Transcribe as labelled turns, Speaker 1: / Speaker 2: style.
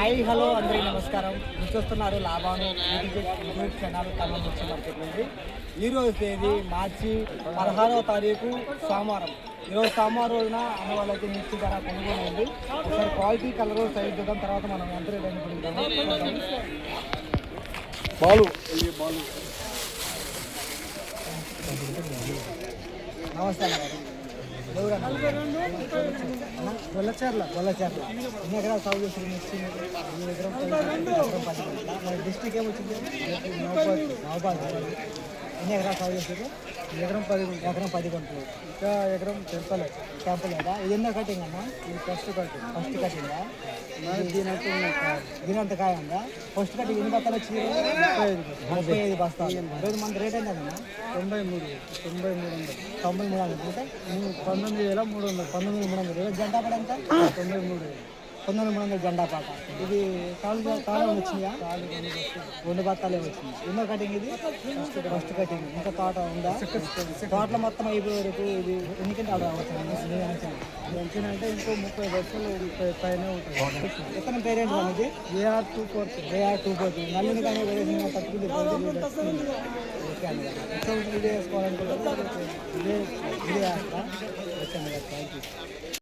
Speaker 1: Hi hello అందరికీ నమస్కారం. మీరు చూస్తున్నారు లాభాను యూట్యూబ్ ఛానల్ ఖమ్మం మిర్చి మార్కెట్ నుండి. ఈరోజు తేదీ మార్చి 16వ తారీఖు సోమవారం. ఈరోజు సోమవారం రోజున అన్న వాళ్ళకి మిర్చి ధర కొనుగోలు ఉంది. ఒకసారి క్వాలిటీ కలర్ సైజ్ చూద్దాం, తర్వాత మనం ఎంత రేట్ అని పొందుతాము. బాలు నమస్తే అన్న. గొల్లచర్ల ఎన్ని ఎకరాలు సాగు చేసిన మిర్చి? ఎకరం 10 గంటల. మన డిస్ట్రిక్ట్ ఏమొచ్చింది? మహబాద్. ఎన్ని ఎకరాలు సాగు చేసారు? ఎకరం 10 గంటలు. ఇంకా ఎకరం టెంపుల్ కదా. ఇది ఎన్నో కటింగ్ అమ్మా? ఇది ఫస్ట్ కటింగా? దీనంత కాయ ఉందా? ఫస్ట్ కటింగ్ ఎన్ని బస్తాలు వచ్చింది? 35 బస్తాలు. ఈరోజు మన రేట్ ఏంటన్నా? 9300. అంటే 19,300. జెండా పాట ఎంత? 19,300 జెండా పాట. ఇది కాలం వచ్చిందా? 2 బత్తాలే వచ్చింది. ఎన్నో కటింగ్ ఇది? First cutting. ఇంకా తోట ఉందా? తోటలో మొత్తం అయిపోయే వరకు ఇది ఎన్నికంటే ఆడ అంచనా అంటే ఇంకో 30 బస్సులు పైన ఉంటుంది. ఎక్కడ పేరేంటి ఇది? AR 240. నల్లిని కానీ తట్టుకుంది. ఓకే అండి. ఎక్కడ ఇది వేసుకోవాలనుకుంటే ఇదే వేస్తా. ఓకే అండి, థ్యాంక్ యూ.